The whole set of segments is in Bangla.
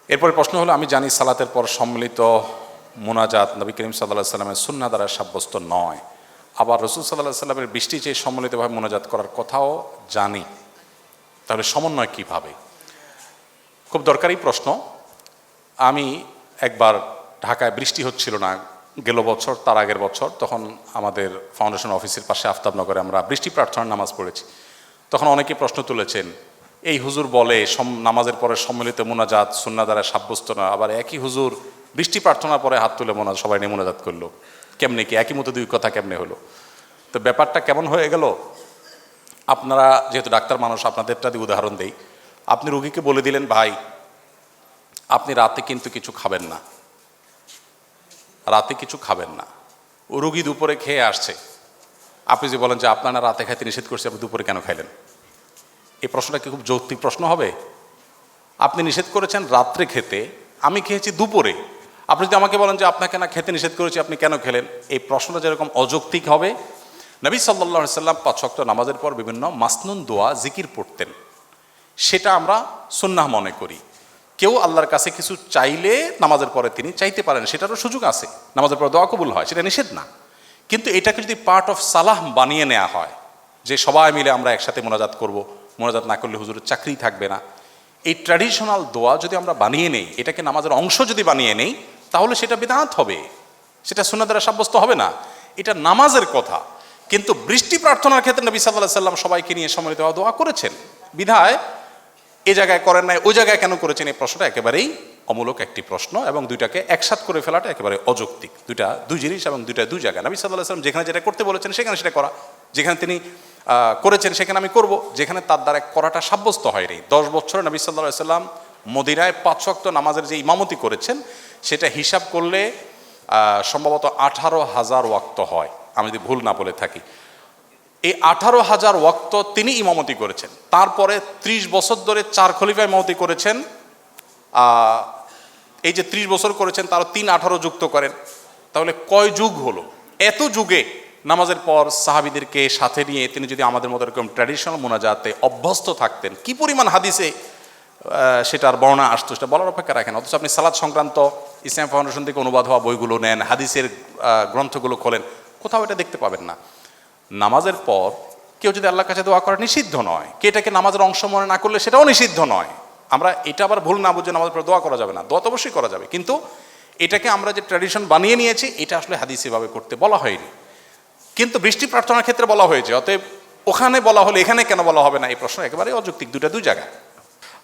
এরপরে প্রশ্ন হলো, আমি জানি সালাতের পর সম্মিলিত মোনাজাত নবী করিম সাল্লাল্লাহু আলাইহি সাল্লামের সুন্নাহ দ্বারা সাব্যস্ত নয়, আবার রাসূল সাল্লাল্লাহু আলাইহি সাল্লামের বৃষ্টি চেয়ে সম্মিলিতভাবে মোনাজাত করার কথাও জানি, তাহলে সমন্বয় কিভাবে? খুব দরকারি প্রশ্ন। আমি একবার ঢাকায় বৃষ্টি হচ্ছিল না গেল বছর, তার আগের বছর, তখন আমাদের ফাউন্ডেশন অফিসের পাশে আফতাবনগরে আমরা বৃষ্টি প্রার্থনার নামাজ পড়েছি। তখন অনেকে প্রশ্ন তুলেছেন, এই হুজুর বলে নামাজের পরে সম্মিলিত মোনাজাত সুন্নাহ দ্বারা সাব্যস্ত না, আবার একই হুজুর বৃষ্টি প্রার্থনার পরে হাত তুলে সবাই নিয়ে মোনাজাত করলো, কেমনে কি একই মতো দুই কথা কেমনে হলো? তো ব্যাপারটা কেমন হয়ে গেল, আপনারা যেহেতু ডাক্তার মানুষ, আপনাদেরটা দিয়ে উদাহরণ দেই। আপনি রুগীকে বলে দিলেন, ভাই আপনি রাতে কিন্তু কিছু খাবেন না, রাতে কিছু খাবেন না। ও রুগী দুপুরে খেয়ে আসছে, আপনি যে বলেন যে আপনারা রাতে খাইতে নিষেধ করছে, আপনি দুপুরে কেন খাইলেন? এই প্রশ্নটা কি খুব যৌক্তিক প্রশ্ন হবে? আপনি নিষেধ করেছেন রাত্রে খেতে, আমি খেয়েছি দুপুরে, আপনি যদি আমাকে বলেন যে আপনাকে না খেতে নিষেধ করেছি, আপনি কেন খেলেন? এই প্রশ্নটা যেরকম অযৌক্তিক হবে। নবী সাল্লাল্লাহু আলাইহি সাল্লাম 5 ওয়াক্ত নামাজের পর বিভিন্ন মাসনুন দোয়া জিকির পড়তেন, সেটা আমরা সুন্নাহ মনে করি। কেউ আল্লাহর কাছে কিছু চাইলে নামাজের পরে তিনি চাইতে পারেন, সেটারও সুযোগ আছে, নামাজের পরে দোয়া কবুল হয়, সেটা নিষেধ না। কিন্তু এটাকে যদি পার্ট অফ সালাহ বানিয়ে নেওয়া হয়, যে সবাই মিলে আমরা একসাথে মোনাজাত করব, মোনাজাত না করলে হুজুরের চাকরি থাকবে না, এই ট্র্যাডিশনাল দোয়া যদি আমরা বানিয়ে নেই, এটাকে নামাজের অংশ যদি বানিয়ে নেই, তাহলে সেটা বিদআত হবে, সেটা সুন্নাহ দ্বারা সাব্যস্ত হবে না। এটা নামাজের কথা। কিন্তু বৃষ্টি প্রার্থনার ক্ষেত্রে নবী সাল্লাল্লাহু আলাইহি সাল্লাম সবাইকে নিয়ে সম্মিলিত দোয়া করেছেন, বিধায় এ জায়গায় করেন নাই, ওই জায়গায় কেন করেছেন, এই প্রশ্নটা একেবারেই অমূলক একটি প্রশ্ন, এবং দুইটাকে একসাথ করে ফেলাটা একেবারে অযৌক্তিক। দুই জিনিস এবং দুই জায়গা। নবী সাল্লাল্লাহু আলাইহি সাল্লাম যেখানে যেটা করতে বলেছেন সেখানে সেটা করা, যেখানে তিনি করেছেন সেখানে আমি করব, যেখানে তার দ্বারা করাটা সাব্যস্ত হয়নি। 10 বছরে নবী সাল্লাল্লাহু আলাইহি সাল্লাম মদিনায় 5 ওয়াক্ত নামাজের যে ইমামতি করেছেন, সেটা হিসাব করলে সম্ভবত 18,000 ওয়াক্ত হয়, আমি যদি ভুল না বলে থাকি। এই 18,000 ওয়াক্ত তিনি ইমামতি করেছেন। তারপরে 30 বছর ধরে 4 খলিফা ইমামতি করেছেন। এই যে 30 বছর করেছেন, তারও 3-18 যুক্ত করেন, তাহলে কয় যুগ হলো? এত যুগে নামাজের পর সাহাবীদেরকে সাথে নিয়ে তিনি যদি আমাদের মতো এরকম ট্র্যাডিশনাল মোনাজাতে অভ্যস্ত থাকতেন, কি পরিমাণ হাদিসে সেটার বর্ণনা আসতো, সেটা বলার অপেক্ষা রাখেন। অথচ আপনি সালাত সংক্রান্ত ইসলাম ফাউন্ডেশন থেকে অনুবাদ হওয়া বইগুলো নেন, হাদিসের গ্রন্থগুলো খোলেন, কোথাও এটা দেখতে পাবেন না। নামাজের পর কেউ যদি আল্লাহর কাছে দোয়া করা নিষিদ্ধ নয়, কে এটাকে নামাজের অংশ মনে না করলে সেটাও নিষিদ্ধ নয়। আমরা এটা আবার ভুল না বুঝে নামাজের পর দোয়া করা যাবে না, দোয়া তো অবশ্যই করা যাবে, কিন্তু এটাকে আমরা যে ট্র্যাডিশন বানিয়ে নিয়েছি, এটা আসলে হাদিসে ভাবে করতে বলা হয়নি। কিন্তু বৃষ্টি প্রার্থনার ক্ষেত্রে বলা হয়েছে, অতএব ওখানে বলা হলে এখানে কেন বলা হবে না, এই প্রশ্ন একেবারে অযৌক্তিক। দুই জায়গায়।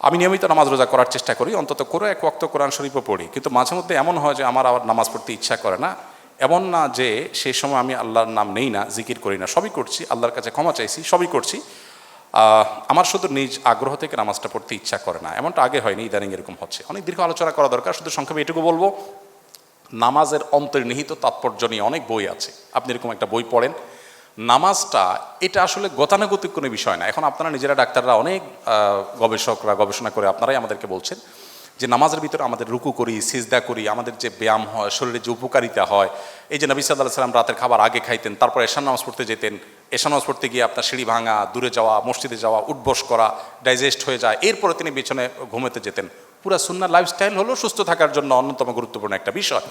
আমি নিয়মিত নামাজ রোজা করার চেষ্টা করি, অন্তত করে 1 ওয়াক্ত কোরআন শরীফও পড়ি, কিন্তু মাঝে মধ্যে এমন হয় যে আমার আবার নামাজ পড়তে ইচ্ছা করে না। এমন না যে সেই সময় আমি আল্লাহর নাম নেই না, জিকির করি না, সবই করছি, আল্লাহর কাছে ক্ষমা চাইছি, সবই করছি। আমার শুধু নিজ আগ্রহ থেকে নামাজটা পড়তে ইচ্ছা করে না, এমনটা আগে হয়নি, ইদানিং এরকম হচ্ছে। অনেক দীর্ঘ আলোচনা করা দরকার, শুধু সংক্ষেপে এটুকু বলবো, নামাজের অন্তর্নিহিত তাৎপর্য নিয়ে অনেক বই আছে, আপনি এরকম একটা বই পড়েন। নামাজটা এটা আসলে গতানুগতিক কোনো বিষয় না। এখন আপনারা নিজেরা ডাক্তাররা, অনেক গবেষকরা গবেষণা করে আপনারাই আমাদেরকে বলছেন যে নামাজের ভিতরে আমাদের রুকু করি, সিজদা করি, আমাদের যে ব্যায়াম হয়, শরীরে যে উপকারিতা হয়, এই যে নবী সাল্লাল্লাহু আলাইহি সাল্লাম রাতের খাবার আগে খাইতেন, তারপর এশার নামাজ পড়তে যেতেন, এশার নামাজ পড়তে গিয়ে আপনার সিঁড়ি ভাঙা, দূরে যাওয়া, মসজিদে যাওয়া, উঠবস করা, ডাইজেস্ট হয়ে যায়, এরপরে তিনি বিছানায় ঘুমোতে যেতেন। পুরা সুন্নাহ লাইফস্টাইল হলো সুস্থ থাকার জন্য অন্যতম গুরুত্বপূর্ণ একটা বিষয়।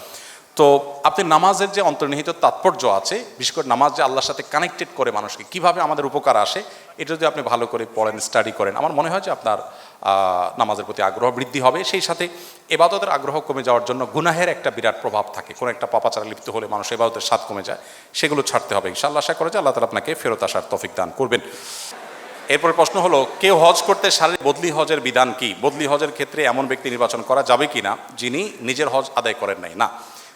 তো আপনি নামাজের যে অন্তর্নিহিত তাৎপর্য আছে, বিশেষ করে নামাজ যে আল্লাহর সাথে কানেক্টেড করে মানুষকে, কিভাবে আমাদের উপকার আসে, এটা যদি আপনি ভালো করে পড়েন, স্টাডি করেন, আমার মনে হয় যে আপনার নামাজের প্রতি আগ্রহ বৃদ্ধি হবে। সেই সাথে ইবাদতের আগ্রহ কমে যাওয়ার জন্য গুনাহের একটা বিরাট প্রভাব থাকে। কোনো একটা পাপাচারে লিপ্ত হলে মানুষ ইবাদতের স্বাদ কমে যায়, সেগুলো ছাড়তে হবে ইনশাআল্লাহ। আশা করে যে আল্লাহ তাআলা আপনাকে ফেরত আসার তৌফিক দান করবেন। এরপরে প্রশ্ন হলো, কেউ হজ করতে শারীরিক বদলি হজের বিধান কি? বদলি হজের ক্ষেত্রে এমন ব্যক্তি নির্বাচন করা যাবে কি না যিনি নিজের হজ আদায় করেন নাই? না,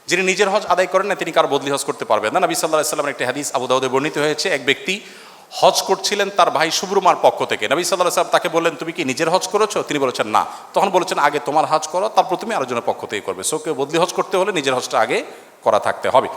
যিনি নিজের হজ আদায় করেন না তিনি কারো বদলি হজ করতে পারবেন না। নবী সাল্লাল্লাহু আলাইহি ওয়াসাল্লামের একটি হাদিস আবু দাউদে বর্ণিত হয়েছে, এক ব্যক্তি হজ করছিলেন তার ভাই শুভরুমার পক্ষ থেকে। নবী সাল্লাল্লাহু আলাইহি ওয়াসাল্লাম তাকে বললেন, তুমি কি নিজের হজ করেছো? তিনি বলেছেন না। তখন বলেছেন, আগে তোমার হজ করো, তারপর তুমি আরেকজনের পক্ষ থেকে করবে। সো কেউ বদলি হজ করতে হলে নিজের হজটা আগে করা থাকতে হবে।